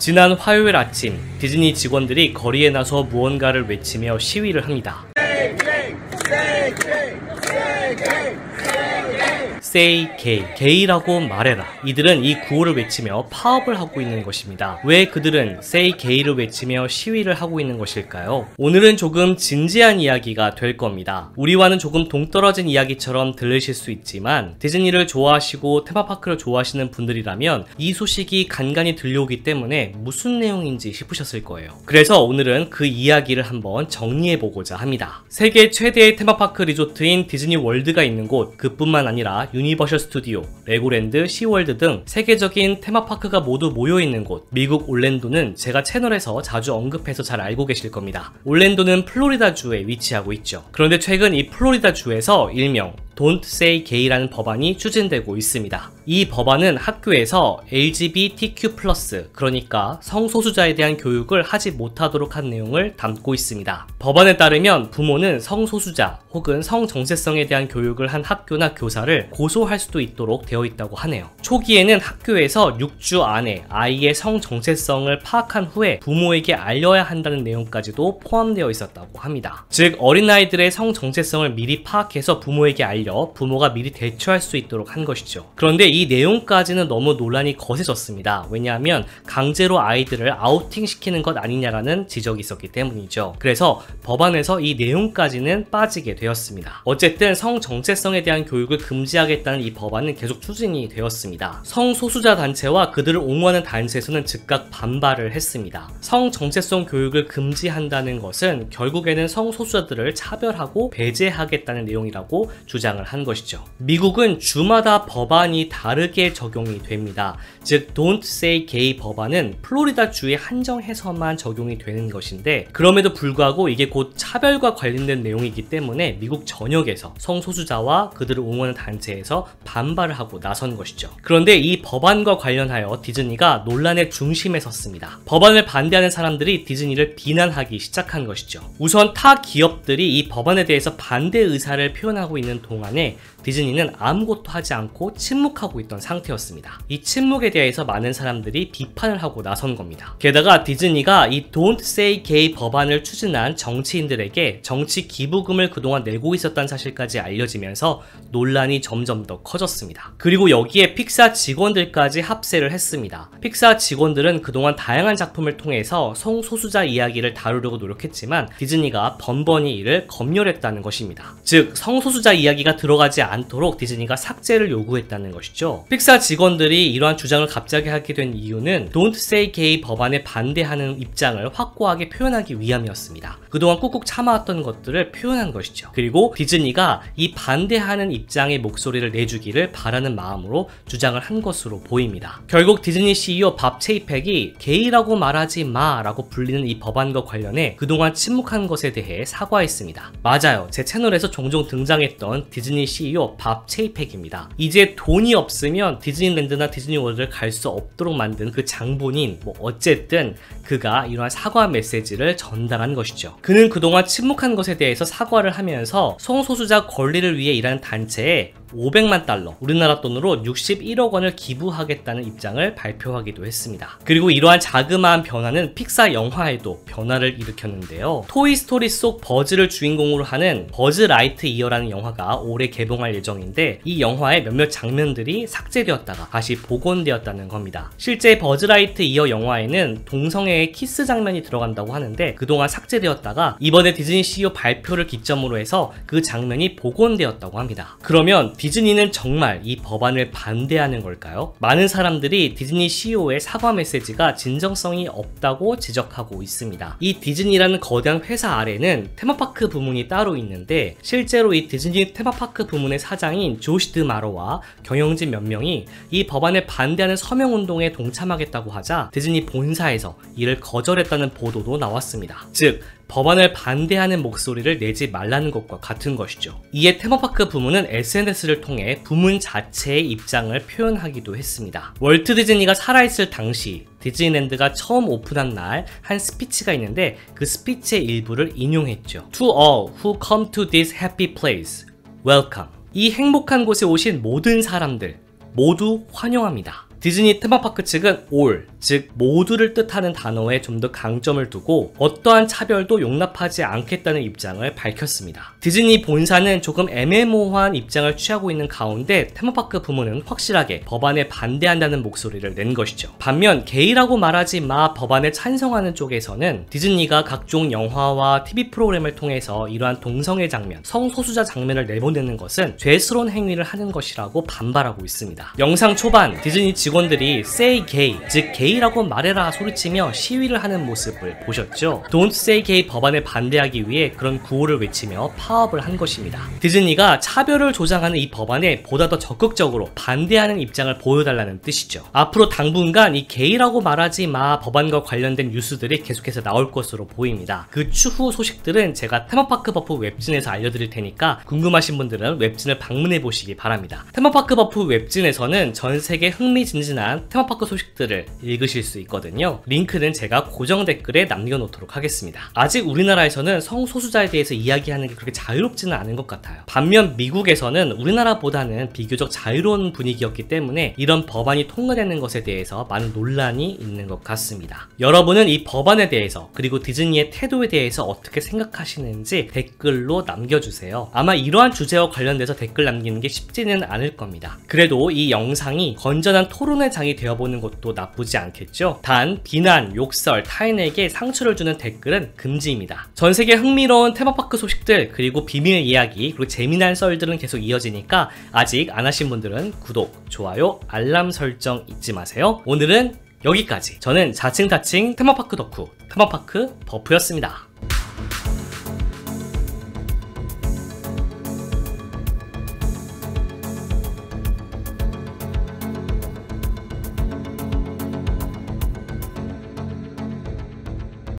지난 화요일 아침, 디즈니 직원들이 거리에 나서 무언가를 외치며 시위를 합니다. Say gay, gay라고 말해라. 이들은 이 구호를 외치며 파업을 하고 있는 것입니다. 왜 그들은 Say gay를 외치며 시위를 하고 있는 것일까요? 오늘은 조금 진지한 이야기가 될 겁니다. 우리와는 조금 동떨어진 이야기처럼 들리실 수 있지만 디즈니를 좋아하시고 테마파크를 좋아하시는 분들이라면 이 소식이 간간히 들려오기 때문에 무슨 내용인지 싶으셨을 거예요. 그래서 오늘은 그 이야기를 한번 정리해보고자 합니다. 세계 최대의 테마파크 리조트인 디즈니 월드가 있는 곳, 그뿐만 아니라 유니버셜 스튜디오, 레고랜드, 시월드 등 세계적인 테마파크가 모두 모여있는 곳, 미국 올랜도는 제가 채널에서 자주 언급해서 잘 알고 계실 겁니다. 올랜도는 플로리다주에 위치하고 있죠. 그런데 최근 이 플로리다주에서 일명 Don't Say Gay라는 법안이 추진되고 있습니다. 이 법안은 학교에서 LGBTQ+, 그러니까 성소수자에 대한 교육을 하지 못하도록 한 내용을 담고 있습니다. 법안에 따르면 부모는 성소수자 혹은 성정체성에 대한 교육을 한 학교나 교사를 고소할 수도 있도록 되어 있다고 하네요. 초기에는 학교에서 6주 안에 아이의 성정체성을 파악한 후에 부모에게 알려야 한다는 내용까지도 포함되어 있었다고 합니다. 즉 어린아이들의 성정체성을 미리 파악해서 부모에게 알려 부모가 미리 대처할 수 있도록 한 것이죠. 그런데 이 내용까지는 너무 논란이 거세졌습니다. 왜냐하면 강제로 아이들을 아우팅시키는 것 아니냐라는 지적이 있었기 때문이죠. 그래서 법안에서 이 내용까지는 빠지게 되었습니다. 어쨌든 성정체성에 대한 교육을 금지하겠다는 이 법안은 계속 추진이 되었습니다. 성소수자 단체와 그들을 옹호하는 단체에서는 즉각 반발을 했습니다. 성정체성 교육을 금지한다는 것은 결국에는 성소수자들을 차별하고 배제하겠다는 내용이라고 주장을 한 것이죠. 미국은 주마다 법안이 다르게 적용이 됩니다. 즉 Don't Say Gay 법안은 플로리다 주에 한정해서만 적용이 되는 것인데 그럼에도 불구하고 이게 곧 차별과 관련된 내용이기 때문에 미국 전역에서 성소수자와 그들을 옹호하는 단체에서 반발을 하고 나선 것이죠. 그런데 이 법안과 관련하여 디즈니가 논란의 중심에 섰습니다. 법안을 반대하는 사람들이 디즈니를 비난하기 시작한 것이죠. 우선 타 기업들이 이 법안에 대해서 반대 의사를 표현하고 있는 동안에 디즈니는 아무것도 하지 않고 침묵하고 있던 상태였습니다. 이 침묵에 대해서 많은 사람들이 비판을 하고 나선 겁니다. 게다가 디즈니가 이 Don't Say Gay 법안을 추진한 정치인들에게 정치 기부금을 그동안 내고 있었다는 사실까지 알려지면서 논란이 점점 더 커졌습니다. 그리고 여기에 픽사 직원들까지 합세를 했습니다. 픽사 직원들은 그동안 다양한 작품을 통해서 성소수자 이야기를 다루려고 노력했지만 디즈니가 번번이 이를 검열했다는 것입니다. 즉 성소수자 이야기가 들어가지 않도록 디즈니가 삭제를 요구했다는 것이죠. 픽사 직원들이 이러한 주장을 갑자기 하게 된 이유는 Don't Say Gay 법안에 반대하는 입장을 확고하게 표현하기 위함이었습니다. 그동안 꾹꾹 참아왔던 것들을 표현한 것이죠. 그리고 디즈니가 이 반대하는 입장의 목소리를 내주기를 바라는 마음으로 주장을 한 것으로 보입니다. 결국 디즈니 CEO 밥 체이팩이 게이라고 말하지 마 라고 불리는 이 법안과 관련해 그동안 침묵한 것에 대해 사과했습니다. 맞아요. 제 채널에서 종종 등장했던 디즈니 CEO 밥 체이팩입니다. 이제 돈이 없으면 디즈니랜드나 디즈니월드를 갈 수 없도록 만든 그 장본인, 어쨌든 그가 이러한 사과 메시지를 전달한 것이죠. 그는 그동안 침묵한 것에 대해서 사과를 하면서 성소수자 권리를 위해 일하는 단체에 $500만, 우리나라 돈으로 61억 원을 기부하겠다는 입장을 발표하기도 했습니다. 그리고 이러한 자그마한 변화는 픽사 영화에도 변화를 일으켰는데요. 토이스토리 속 버즈를 주인공으로 하는 버즈 라이트 이어라는 영화가 올해 개봉할 예정인데 이 영화의 몇몇 장면들이 삭제되었다가 다시 복원되었다는 겁니다. 실제 버즈 라이트 이어 영화에는 동성애의 키스 장면이 들어간다고 하는데 그동안 삭제되었다가 이번에 디즈니 CEO 발표를 기점으로 해서 그 장면이 복원되었다고 합니다. 그러면 디즈니는 정말 이 법안을 반대하는 걸까요? 많은 사람들이 디즈니 CEO의 사과 메시지가 진정성이 없다고 지적하고 있습니다. 이 디즈니라는 거대한 회사 아래는 테마파크 부문이 따로 있는데 실제로 이 디즈니 테마파크 부문의 사장인 조시 드마로와 경영진 몇 명이 이 법안을 반대하는 서명운동에 동참하겠다고 하자 디즈니 본사에서 이를 거절했다는 보도도 나왔습니다. 즉 법안을 반대하는 목소리를 내지 말라는 것과 같은 것이죠. 이에 테마파크 부문은 SNS를 통해 부문 자체의 입장을 표현하기도 했습니다. 월트 디즈니가 살아있을 당시 디즈니랜드가 처음 오픈한 날 한 스피치가 있는데 그 스피치의 일부를 인용했죠. To all who come to this happy place, welcome. 이 행복한 곳에 오신 모든 사람들 모두 환영합니다. 디즈니 테마파크 측은 all, 즉 모두를 뜻하는 단어에 좀 더 강점을 두고 어떠한 차별도 용납하지 않겠다는 입장을 밝혔습니다. 디즈니 본사는 조금 애매모호한 입장을 취하고 있는 가운데 테마파크 부문은 확실하게 법안에 반대한다는 목소리를 낸 것이죠. 반면 게이라고 말하지 마 법안에 찬성하는 쪽에서는 디즈니가 각종 영화와 TV 프로그램을 통해서 이러한 동성애 장면, 성소수자 장면을 내보내는 것은 죄스러운 행위를 하는 것이라고 반발하고 있습니다. 영상 초반 디즈니 직원들이 Say Gay, 즉 게이라고 말해라 소리치며 시위를 하는 모습을 보셨죠? Don't Say Gay 법안에 반대하기 위해 그런 구호를 외치며 파업을 한 것입니다. 디즈니가 차별을 조장하는 이 법안에 보다 더 적극적으로 반대하는 입장을 보여달라는 뜻이죠. 앞으로 당분간 이 게이라고 말하지 마 법안과 관련된 뉴스들이 계속해서 나올 것으로 보입니다. 그 추후 소식들은 제가 테마파크 버프 웹진에서 알려드릴 테니까 궁금하신 분들은 웹진을 방문해 보시기 바랍니다. 테마파크 버프 웹진에서는 전 세계 흥미진진한 테마파크 소식들을 읽으실 수 있거든요. 링크는 제가 고정 댓글에 남겨놓도록 하겠습니다. 아직 우리나라에서는 성소수자에 대해서 이야기하는 게 그렇게 자유롭지는 않은 것 같아요. 반면 미국에서는 우리나라보다는 비교적 자유로운 분위기였기 때문에 이런 법안이 통과되는 것에 대해서 많은 논란이 있는 것 같습니다. 여러분은 이 법안에 대해서 그리고 디즈니의 태도에 대해서 어떻게 생각하시는지 댓글로 남겨주세요. 아마 이러한 주제와 관련돼서 댓글 남기는 게 쉽지는 않을 겁니다. 그래도 이 영상이 건전한 토론의 장이 되어보는 것도 나쁘지 않겠죠? 단 비난, 욕설, 타인에게 상처를 주는 댓글은 금지입니다. 전세계 흥미로운 테마파크 소식들 그리고 비밀 이야기 그리고 재미난 썰들은 계속 이어지니까 아직 안 하신 분들은 구독, 좋아요, 알람 설정 잊지 마세요. 오늘은 여기까지. 저는 자칭 타칭 테마파크 덕후 테마파크 버프였습니다.